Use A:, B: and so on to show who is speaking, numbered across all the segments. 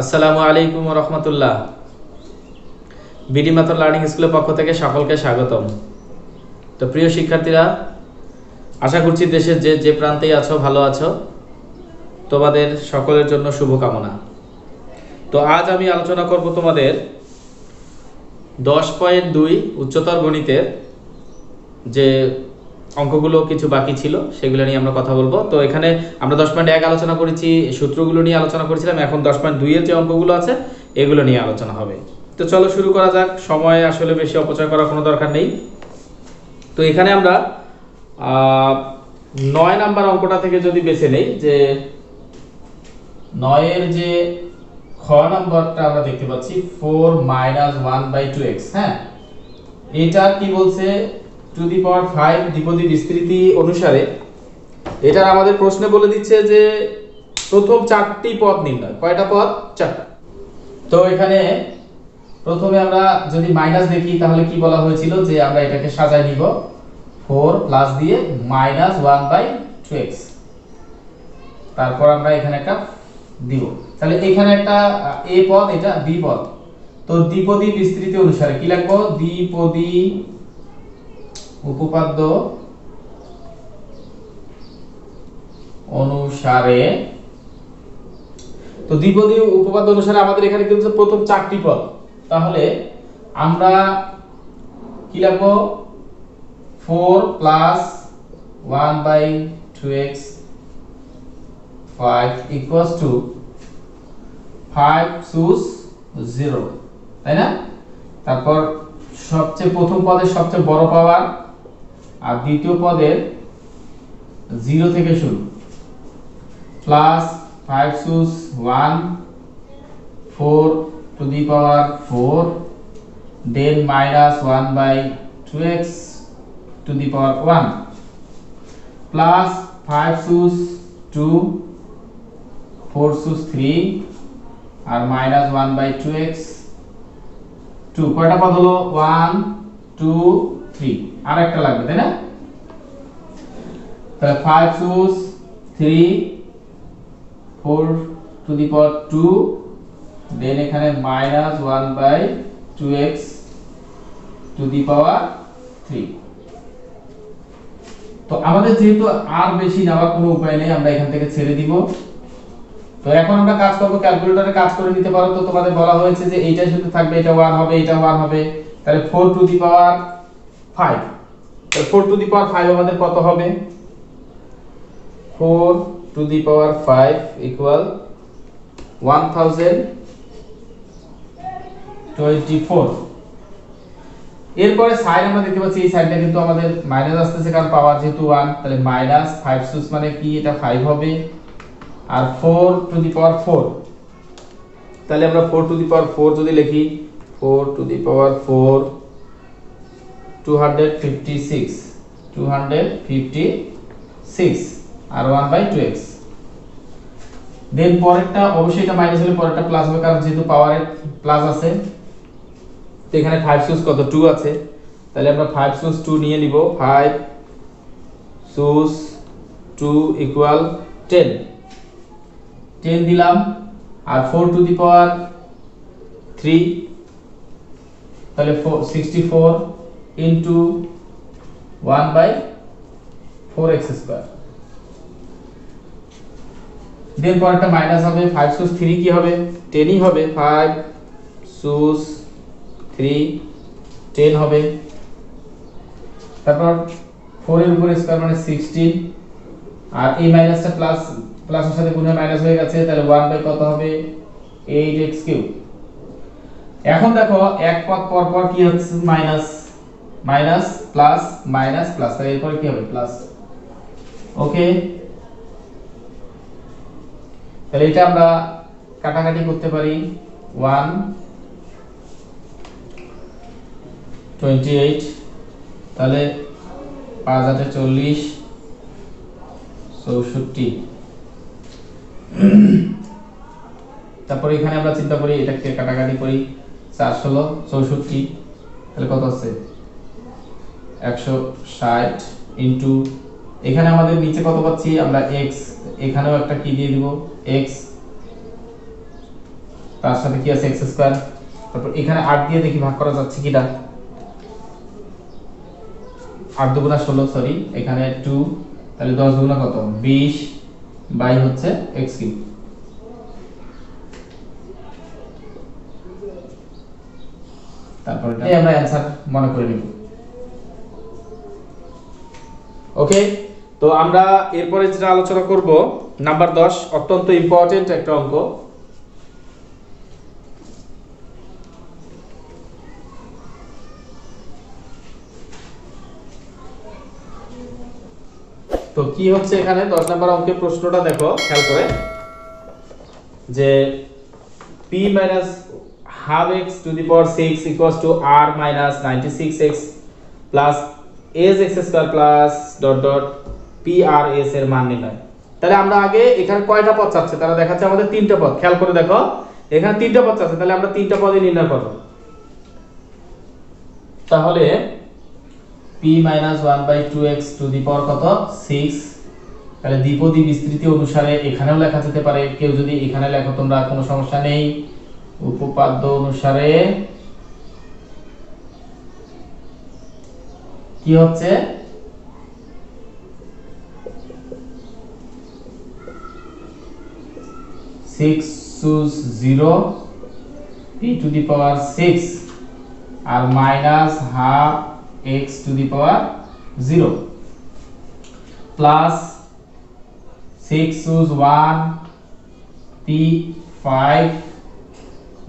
A: আসসালামু আলাইকুম ওয়া রাহমাতুল্লাহ। বিডি মেথড লার্নিং স্কুলের পক্ষ থেকে সকলকে স্বাগতম। তো প্রিয় শিক্ষার্থীরা, আশা করছি দেশের যে যে প্রান্তেই আছো ভালো আছো। তোমাদের সকলের জন্য শুভকামনা। তো আজ আমি আলোচনা করব তোমাদের 10.2 উচ্চতর গণিতের যে অঙ্কগুলো কিছু বাকি ছিল সেগুলো নিয়ে আমরা কথা বলবো। তো এখানে আমরা 10.1 আলোচনা করেছি, সূত্রগুলো নিয়ে আলোচনা করেছিলাম। এখন 10.2 এর যে অঙ্কগুলো আছে এগুলো নিয়ে আলোচনা হবে। তো চলো শুরু করা যাক। সময় আসলে বেশি অপচয় করার কোনো দরকার নেই। তো এখানে আমরা 9 নাম্বার অঙ্কটা থেকে যদি বেছে নেই, যে 9 এর যে খ নাম্বারটা আমরা দেখতে পাচ্ছি 4 - 1/2x। হ্যাঁ, এটা কি বলছে? টু দি পাওয়ার 5 দ্বিপদী বিস্তৃতি অনুসারে এটা আমাদের প্রশ্নে বলে দিচ্ছে যে প্রথম 4টি পদ নির্ণয়। কয়টা পদ? 4টা। তো এখানে প্রথমে আমরা যদি মাইনাস দেখি তাহলে কি বলা হয়েছিল, যে আমরা এটাকে সাজায় নিব 4 প্লাস দিয়ে -1/2x, তারপর আমরা এখানে একটা দিব। তাহলে এখানে একটা a পদ, এটা b পদ। তো দ্বিপদী বিস্তৃতি অনুসারে কি লিখবো? দ্বিপদী উপপাদ্য অনুসারে। তো দ্বিপদী উপপাদ্য অনুসারে আমাদের এখানে কিন্তু প্রথম 4টি পদ। তাহলে আমরা কি লিখবো? 4 প্লাস 1/2x 5 ইকুয়ালস টু 5 সুস 0, তাই না? তারপর সবচেয়ে প্রথম পদের সবচেয়ে বড় পাওয়ার আর দ্বিতীয় পদের 0 থেকে শুরু, plus 5 choose 1 4 to the power 4, then -1/2x to the power 1, plus 5 choose 2 4 choose 3 আর -1/2x 2। কয়টা পদ হলো? 1 2 3, আর একটা লাগবে, তাই না? তাহলে 5 সুস 3 4 টু দি পাওয়ার 2, দেন এখানে -1/2x টু দি পাওয়ার 3। তো আমাদের যেহেতু আর বেশি নেওয়ার কোনো উপায় নেই, আমরা এখান থেকে ছেড়ে দিব। তো এখন আমরা কাজ করব, ক্যালকুলেটরে কাজ করে নিতে পারো। তো তোমাদের বলা হয়েছে যে এইটা শুধু থাকবে, এটা 1 হবে, এটা 1 হবে। তাহলে 4 টু দি পাওয়ার 5, তাহলে 4 টু দি পাওয়ার 5 আমাদের কত হবে? 4 টু দি পাওয়ার 5 ইকুয়াল 1024। এরপরে সাইন আমরা দেখতে পাচ্ছি, এই সাইডটা কিন্তু আমাদের মাইনাস আসতেছে, কারণ পাওয়ার যেহেতু 1। তাহলে -5 সুস মানে কি? এটা 5 হবে। আর 4 টু দি পাওয়ার 4, তাহলে আমরা 4 টু দি পাওয়ার 4 যদি লিখি, 4 to the power 4 256 R 1/2x। দেন পরেরটা অবশ্যই এটা মাইনাস হলে পরেরটা প্লাস হবে, কারণ যেহেতু পাওয়ারে প্লাস আছে। তো এখানে 5 সুস কত? 2 আছে। তাহলে আমরা 5 সুস 2 নিয়ে নিব। 5 সুস 2 ইকুয়াল 10 দিলাম। আর 4 টু দি পাওয়ার 3, তাহলে 64 ইনটু 1/4x²। দেন পরেরটা মাইনাস হবে। 5 সুস 3 কি হবে? 10ই হবে। 5 সুস 3 10 হবে। তারপর 4 এর উপর স্কয়ার মানে 16, আর এই মাইনাসটা প্লাসের সাথে গুণ হয়ে মাইনাস হয়ে গেছে। তাহলে 1 কত হবে? 8x³। এখন দেখো এক পদ পর পর কি হচ্ছে? মাইনাস প্লাস মাইনাস প্লাস, তাহলে এরপরে কি হবে? প্লাস। ওকে, তাহলে এটা আমরা কাটাকাটি করতে পারি। 128, তাহলে 5 × 8 = 40 64। তারপরে এখানে আমরা চিন্তা করি, এটাকে কাটাকাটি করি। 4 × 16 = 64, তাহলে কত আছে? 160 ইনটু এখানে আমাদের নিচে কত পাচ্ছি আমরা? x, এখানেও একটা কি দিয়ে দিব? x তার সাথে কি আছে x স্কয়ার, তারপর এখানে 8 দিয়ে দেখি ভাগ করা যাচ্ছে কিনা, 8 দুগুণা 16, সরি এখানে 2, তাহলে 10 দুগুণা কত 20 বাই হচ্ছে x কিউব। তারপর এটা আমরা অ্যানসার মনে করে নিব। ওকে, তো আমরা এরপরে যেটা আলোচনা করব নাম্বার 10, অত্যন্ত ইম্পর্টেন্ট একটা অঙ্ক। তো কি হচ্ছে এখানে 10 নম্বর অঙ্কের প্রশ্নটা দেখো খেয়াল করে, যে p minus half x to the power 6 equals to r minus 96x plus as x square plus dot dot PRS এর মান নির্ণয়। তাহলে আমরা আগে এখানে কয়টা পদ চাচ্ছে, তারা দেখাচ্ছে আমাদের 3টা পদ। খেয়াল করে দেখো এখানে 3টা পদ চাচ্ছে, তাহলে আমরা 3টা পদই নির্ণয় করব। তাহলে p minus 1/2x to the power কত 6, তাহলে দ্বিপদী বিস্তৃতি অনুসারে এখানেও লেখা যেতে পারে, কেউ যদি এখানে লেখো তোমরা কোনো সমস্যা নেই। উপপাদ্য অনুসারে কি হচ্ছে six choose 0 p to the power 6 R minus half x to the power 0 plus 6 choose 1 p 5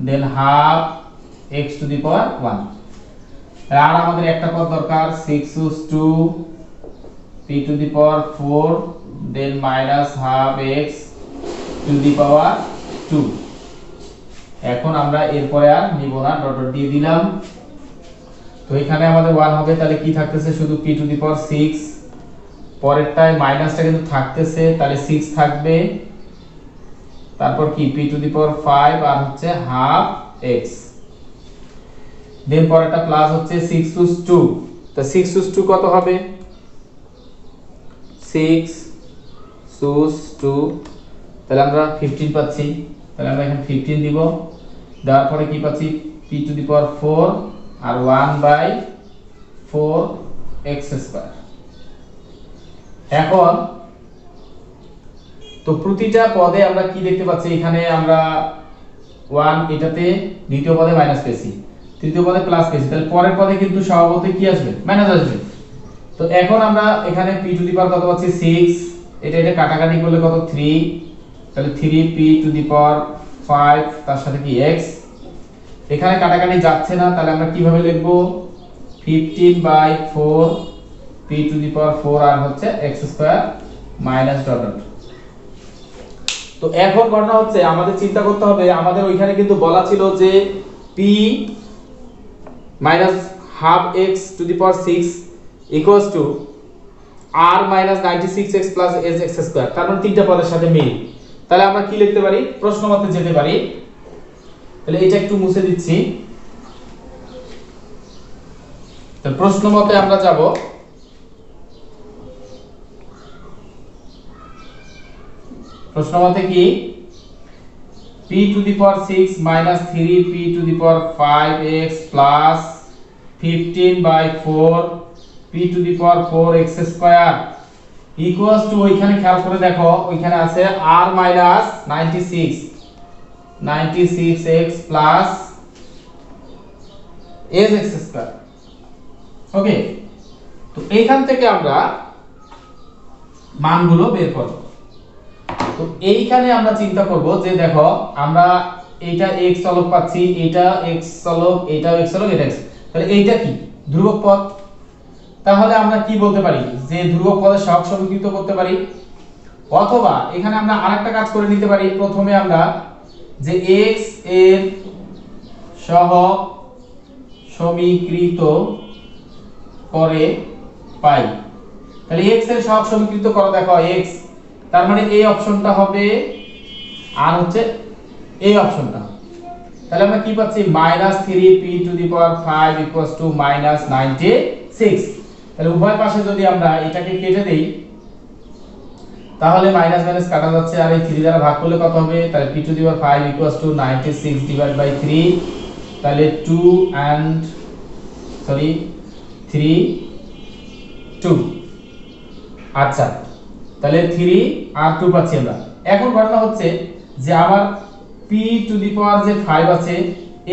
A: then half x to the power 1। আর আমাদের একটা পদ দরকার 6 choose 2 p to the power 4 then minus half x to the power 2। এখন আমরা এরপরে আর নিব না, dot dot দিয়ে দিলাম। তো এখানে আমাদের 1 হবে, তাহলে কি থাকতেছে শুধু p to the power 6, পরেরটায় মাইনাসটা কিন্তু থাকতেছে, তাহলে 6 থাকবে, তারপর কি p to the power 5 আর হচ্ছে half x, দেন পরেরটা প্লাস হচ্ছে 6 choose 2, তো 6 choose 2 কত হবে 6 choose 2, তাহলে আমরা 15 পাচ্ছি, তাহলে আমরা এখানে 15 দিব, দেওয়ার পরে কি পাচ্ছি p to the power 4 আর 1/4 x স্কয়ার। এখন তো প্রতিটা পদে আমরা কি দেখতে পাচ্ছি, এখানে আমরা 1 এটাতে, দ্বিতীয় পদে মাইনাস পেয়েছি, তৃতীয় পদে প্লাস পেয়েছি, তাহলে পরের পদে কিন্তু স্বভাবতই কি আসবে মাইনাস আসবে। তো এখন আমরা এখানে p to the power কত পাচ্ছি 6, এটা কাটাকাটি করলে কত 3, তাহলে 3p to the power 5 তার সাথে কি x, এখানে কাটাকাটি যাচ্ছে না, তাহলে আমরা কিভাবে লিখব 15/4 p to the power 4 আর হচ্ছে x square minus dot dot. তো এখন ঘটনা হচ্ছে আমাদের চিন্তা করতে হবে, আমাদের ওইখানে কিন্তু বলা ছিল যে p minus half x to the power 6 equals to r minus 96x plus as x square, তার মানে তিনটা পদের সাথে মিল। তাহলে আমরা কি লিখতে পারি, প্রশ্ন মতে যেতে পারি, তাহলে এটা একটু মুছে দিচ্ছি। তো প্রশ্ন মতে আমরা যাব, প্রশ্ন মতে কি p to the power 6 minus 3p to the power 5x plus 15/4 p to the power 4x square equals to, ওইখানে খেয়াল করে দেখো ওইখানে আছে r minus 96x plus as x square। ওকে, তো এইখান থেকে আমরা মানগুলো বের করব। তো এইখানে আমরা চিন্তা করব যে দেখো আমরা এইটা x চলক পাচ্ছি, এটা x চলক, এটাও x চলক, এটা x, তাহলে এইটা কি ধ্রুবক পদ। তাহলে আমরা কি বলতে পারি যে ধ্রুবক পদের সহগ সমীকৃত করতে পারি, অথবা এখানে আমরা আরেকটা কাজ করে নিতে পারি। প্রথমে আমরা যে x এর সহগ সমীকৃত করে পাই, তাহলে x এর সহগ সমীকৃত করো, দেখো x, তার মানে এই অপশনটা হবে আর হচ্ছে এই অপশনটা, তাহলে আমরা কি পাচ্ছি -3p to the power 5 equals to -96। তাহলে উভয় পাশে যদি আমরা এটাকে কেটে দেই, তাহলে মাইনাস মাইনাস কাটা যাচ্ছে, আর এই 3 দ্বারা ভাগ করলে কত হবে? তাহলে p to the power 5 equals to 96 divide by 3, তাহলে 3 2। আচ্ছা, তাহলে 3 আর 2 পাচ্ছি আমরা। এখন ঘটনা হচ্ছে যে আমার p টু দি পাওয়ার যে 5 আছে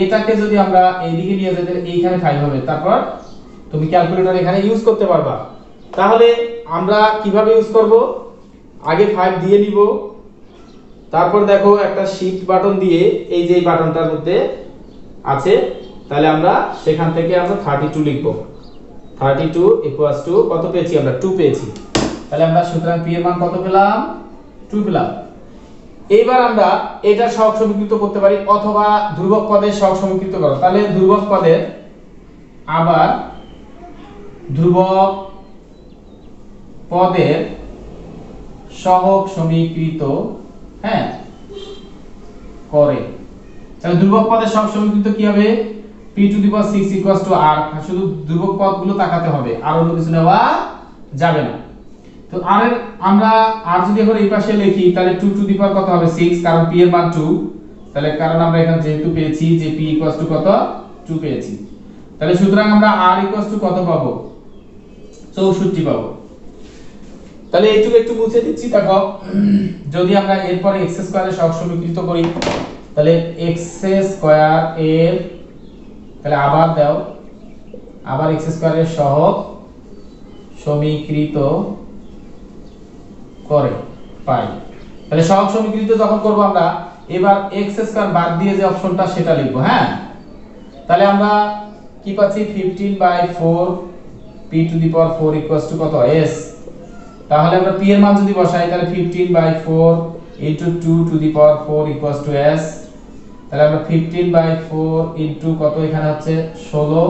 A: এটাকে যদি আমরা এইদিকে নিয়ে যাই তাহলে এইখানে 5 হবে, তারপর তুমি ক্যালকুলেটর এখানে ইউজ করতে পারবা। তাহলে আমরা কিভাবে ইউজ করব? আগে 5 দিয়ে নিব, তারপর দেখো একটা শিফট বাটন দিয়ে এই যে এই বাটনটার মধ্যে আছে, তাহলে আমরা সেখান থেকে আমরা 32 লিখব। 32 ইকুয়ালস টু কত পেয়েছি আমরা? 2 পেয়েছি। তাহলে আমরা সুতরাং p এর মান কত পেলাম? 2 পেলাম। এইবার আমরা এটা সহগ সমীকৃত করতে পারি অথবা ধ্রুবক পদের সহগ সমীকৃত করব। তাহলে ধ্রুবক পদের আবার ধ্রুবক পদের সহগ সমীকৃত হ্যাঁ করে। তাহলে ধ্রুবক পদের সহগ সমীকৃত কি হবে? p to the power 6 equals to r, শুধু ধ্রুবক পদগুলো তাকাতে হবে, আর অন্য কিছু নেওয়া যাবে না। তো r এর আমরা r যদি এখন এই পাশে লিখি তাহলে 2 টু দি পাওয়ার কত হবে? 6, কারণ p এর মান 2, তাহলে কারণ আমরা এখানে যেহেতু পেয়েছি যে p ইকুয়ালস টু কত? 2 পেয়েছি। তাহলে সুতরাং আমরা r ইকুয়ালস টু কত পাবো? 64 পাবো। তাহলে এইটুকু একটু মুছে দিচ্ছি। দেখো যদি আমরা এরপরে x স্কয়ারের সহগ সমীকৃত করি তাহলে x স্কয়ার এর তাহলে আবার দাও, আবার x স্কয়ারের সহগ সমীকৃত করে পাই। তাহলে সহগ সমীকৃত যখন করব আমরা এবার x স্কয়ার বাদ দিয়ে যে অপশনটা সেটা লিখব। হ্যাঁ, তাহলে আমরা কি পাচ্ছি? 15/4 p to the power 4 equals to কত? s। তাহলে আমরা p এর মান যদি বসাই তাহলে 15/4 into 2 two the power 4 equals to s। তাহলে আমরা 15/4 ইনটু কত এখানে হচ্ছে 16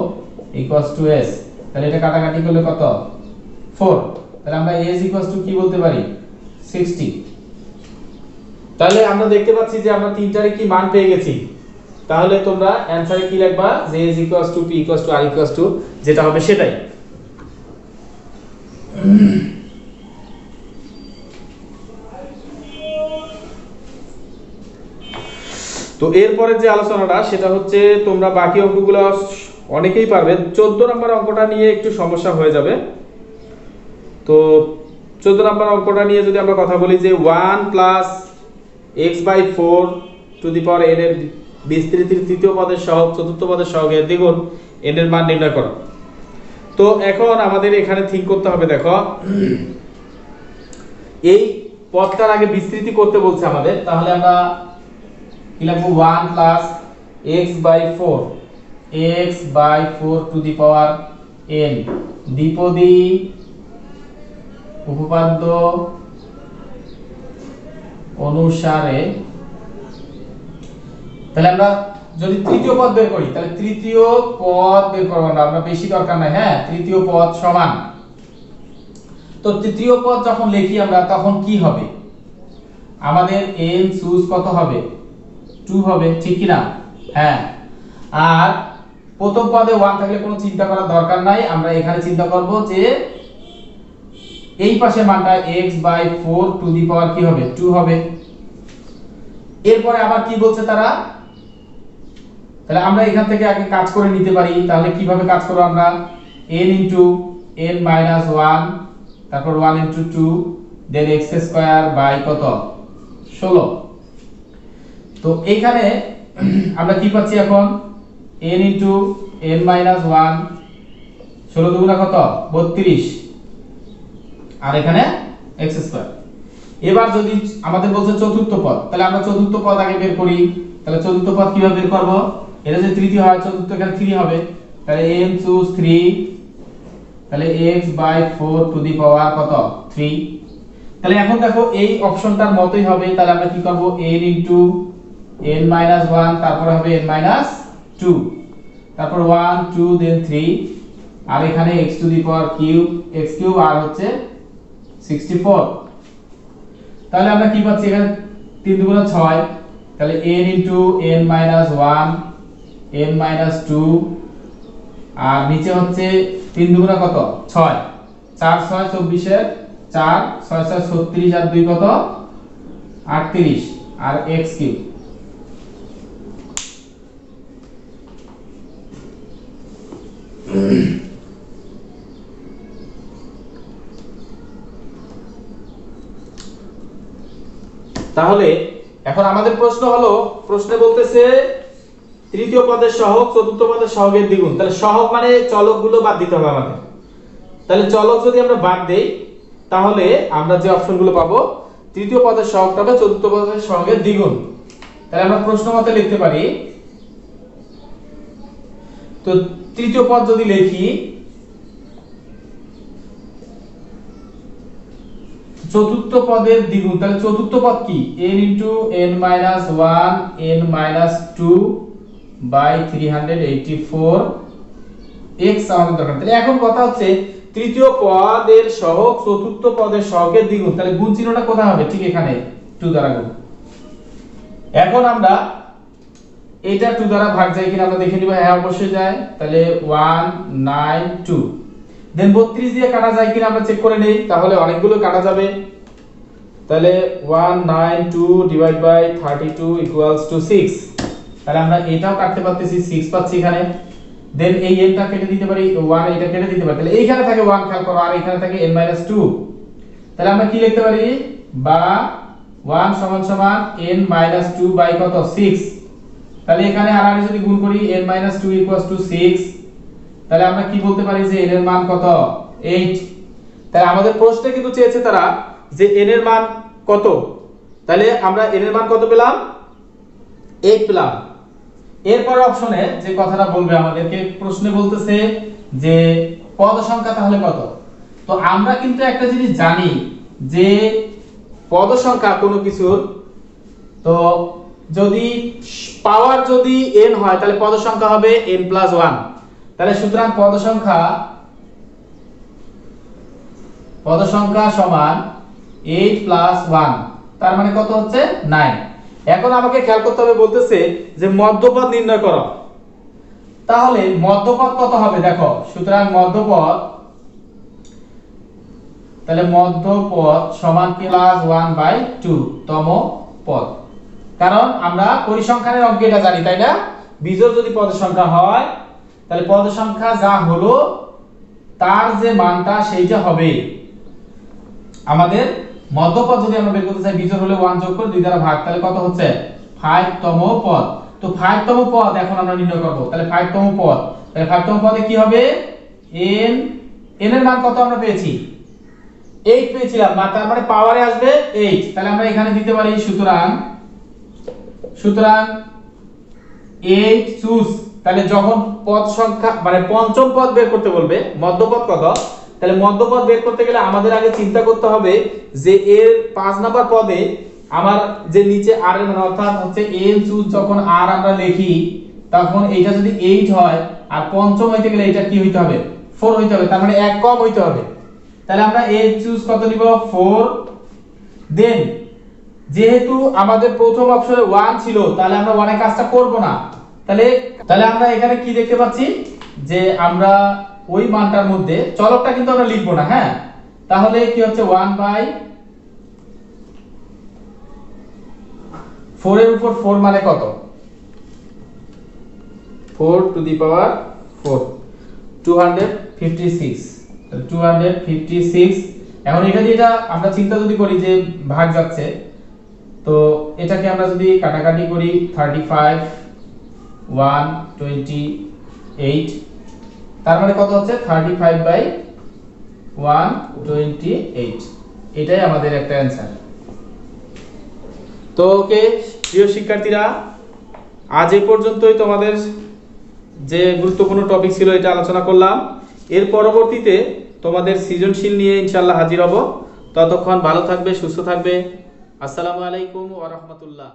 A: ইকুয়ালস টু s। তাহলে এটা কাটাকাটি করলে কত? 4। তাহলে আমরা s ইকুয়ালস টু কি বলতে পারি? 60। তাহলে আমরা দেখতে পাচ্ছি যে আমরা তিনটারে কি মান পেয়ে গেছি। তাহলে তোমরা অ্যানসারে কি লিখবা? যে s equals to p equals to r equals to যেটা হবে সেটাই। তো এরপরে যে আলোচনাটা সেটা হচ্ছে তোমরা বাকি অঙ্কগুলো অনেকেই পারবে, 14 নম্বর অঙ্কটা নিয়ে একটু সমস্যা হয়ে যাবে। তো 14 নম্বর অঙ্কটা নিয়ে যদি আমরা কথা বলি যে 1 plus x/4 two the power n এর বিস্তৃতির তৃতীয় পদের সহগ চতুর্থ পদের সহগের দ্বিগুণ n এর মান নির্ণয় করো। তো এখন আমাদের এখানে থিঙ্ক করতে হবে। দেখো এই পদটার আগে বিস্তৃতি করতে বলছে আমাদের, তাহলে আমরা কি লিখব? 1 plus x/4 two the power n দ্বিপদী উপপাদ্য অনুসারে। তাহলে আমরা যদি তৃতীয় পদ বের করি তাহলে তৃতীয় পদ বের করব আমরা, বেশি দরকার নাই। হ্যাঁ, তৃতীয় পদ সমান। তো তৃতীয় পদ যখন লিখি আমরা তখন কি হবে? আমাদের n চুজ কত হবে? 2 হবে, ঠিক কি না? হ্যাঁ, আর প্রথম পদে 1 থাকলে কোনো চিন্তা করার দরকার নাই। আমরা এখানে চিন্তা করব যে এই পাশে মানটা x/4 টু দি পাওয়ার কি হবে? 2 হবে। এরপরে আবার কি বলছে তারা? তাহলে আমরা এখান থেকে আগে কাজ করে নিতে পারি। তাহলে কিভাবে কাজ করব আমরা? n ইনটু n মাইনাস 1, তারপর 1 into 2, then x square by কত? 16। তো এইখানে আমরা কি পাচ্ছি এখন? n ইনটু n মাইনাস 1, 16 দুগুণা কত? 32, আর এখানে x স্কয়ার। এবার যদি আমাদের বলছে চতুর্থ পদ, তাহলে আমরা চতুর্থ পদ আগে বের করি। তাহলে চতুর্থ পদ কিভাবে বের করব? এটা যে তৃতীয় হয় চতুর্থ এখানে 3 হবে, তাহলে n চুজ 3, তাহলে x/4 টু দি পাওয়ার কত? 3। তাহলে এখন দেখো এই অপশনটার মতই হবে। তাহলে আমরা কি করব? n ইনটু n মাইনাস 1, তারপর হবে n মাইনাস 2, তারপর 1 2 দেন 3, আর এখানে x to the power cube, x cube আর হচ্ছে 64। তাহলে আমরা কি পাচ্ছি? এখানে 3 দুগুণা 6, তাহলে n into n minus 1, n minus 2, আর নিচে হচ্ছে 3 দুগুণা কত? 6, 4 6 24 এর 4 6 6 36 আর 2 কত 38 আর x কিউব। তাহলে এখন আমাদের প্রশ্ন হলো, প্রশ্নে বলতেছে তৃতীয় পদের সহগ চতুর্থ পদের সহগের দ্বিগুণ। তাহলে সহগ মানে চলকগুলো বাদ দিতে হবে আমাদের। তাহলে চলক যদি আমরা বাদ দেই তাহলে আমরা যে অপশনগুলো পাবো, তৃতীয় পদের সহগটা হবে চতুর্থ পদের সহগের দ্বিগুণ। তাহলে আমরা প্রশ্ন মতে লিখতে পারি, তো তৃতীয় পদ যদি লিখি চতুর্থ পদের দ্বিগুণ, তাহলে চতুর্থ পদ কি n * n - 1 n - 2 by 384 x আমাদের দরকার। তাহলে এখন কথা হচ্ছে তৃতীয় পদের সহগ চতুর্থ পদের সহগের দ্বিগুণ, তাহলে গুণ চিহ্নটা কোথায় হবে, ঠিক এখানে 2 দ্বারা গুণ। এখন আমরা এটা 2 দ্বারা ভাগ যায় কিনা আমরা দেখে নিব। হ্যাঁ অবশ্যই যায়। তাহলে 192 দেন 32 দিয়ে কাটা যায় কিনা আমরা চেক করে নেই, তাহলে অনেকগুলো কাটা যাবে। তাহলে 192 ডিভাইড বাই 32 ইকুয়ালস টু 6। তাহলে আমরা এটাও কাটতে পারতেছি, 6 পাচ্ছি এখানে। দেন এই n টা কেটে দিতে পারি, 1 এটা কেটে দিতে পারি। তাহলে এইখানে থাকে 1 খেয়াল করো, আর এখানে থাকে n - 2। তাহলে আমরা কি লিখতে পারি, বা 1 = n - 2 বাই কত 6। তাহলে এখানে আর যদি গুণ করি n - 2 = 6, তাহলে আমরা কি বলতে পারি যে n এর মান কত 8। তাহলে আমাদের প্রশ্নে কিন্তু চেয়েছে তারা যে n এর মান কত, তাহলে আমরা n এর মান কত পেলাম, 8 পেলাম। এরপর অপশনে যে কথাটা বলবে আমাদেরকে, প্রশ্নে বলতেছে যে পদ সংখ্যা তাহলে কত। তো আমরা কিন্তু একটা জিনিস জানি যে পদ সংখ্যা কোনো কিছুর, তো যদি পাওয়ার যদি n হয় তাহলে পদ সংখ্যা হবে n + 1। তাহলে সুতরাং পদ সংখ্যা সমান 8 + 1, তার মানে কত হচ্ছে 9। এখন আমাকে খেয়াল করতে হবে, বলতেছে যে মধ্যপদ নির্ণয় করো। তাহলে মধ্যপদ কত হবে দেখো, সুতরাং মধ্যপদ, তাহলে মধ্যপদ সমান +1/2 তম পদ। কারণ আমরা পরিসংখ্যানের অঙ্কে এটা জানি, তাই না, বিজোড় যদি পদের সংখ্যা হয় তাহলে পদের সংখ্যা যা হলো তার যে মানটা সেইটা হবে আমাদের মধ্যপদ। যদি আমরা বের করতে চাই, বিজোড় হলে 1 যোগ করে 2 দ্বারা ভাগ, তাহলে কত হচ্ছে 5 তম পদ। তো 5 তম পদ এখন আমরা নির্ণয় করব। তাহলে 5 তম পদ, তাহলে 5 তম পদে কি হবে, n এর মান কত আমরা পেয়েছি 8 পেয়েছিলাম, তার মানে পাওয়ারে আসবে 8। তাহলে আমরা এখানে দিতে পারি, সুতরাং 8 চুজ। তাহলে যখন পদ সংখ্যা মানে পঞ্চম পদ বের করতে বলবে মধ্যপদ কত, তাহলে মধ্যপদ বের করতে গেলে আমাদের আগে চিন্তা করতে হবে যে এর 5 নাম্বার পদে আমার যে নিচে r এর মান, অর্থাৎ হচ্ছে n চুজ যখন r আমরা লিখি তখন এইটা যদি 8 হয় আর পঞ্চম হইতে গেলে এটা কি হইতে হবে 4 হইতে হবে, তার মানে 1 কম হইতে হবে। তাহলে আমরা n চুজ কত নিব 4। দেন যেহেতু আমাদের প্রথম অপশনে 1 ছিল তাহলে আমরা 1 এর কাজটা করব না। তাহলে আমরা এখানে কি দেখতে পাচ্ছি যে আমরা ওই মানটার মধ্যে চলকটা কিন্তু আমরা লিখব না। হ্যাঁ, তাহলে কি হচ্ছে 1/4 এর উপর 4 মানে কত, 4 টু দি পাওয়ার 4, 256। 256। এখন এটা দিয়ে আমরা চিন্তা যদি করি যে ভাগ যাচ্ছে, তো এটাকে আমরা যদি কাটাকাটি করি 35 128, তার মানে কত হচ্ছে 35/128। এটাই আমাদের একটা অ্যানসার। তো ওকে প্রিয় শিক্ষার্থীরা, আজ এই পর্যন্তই তোমাদের যে গুরুত্বপূর্ণ টপিক ছিল এটা আলোচনা করলাম। এর পরবর্তীতে তোমাদের সৃজনশীল নিয়ে ইনশাআল্লাহ হাজির হব। ততক্ষণ ভালো থাকবে, সুস্থ থাকবে। আসসালামু আলাইকুম ওয়া রাহমাতুল্লাহ।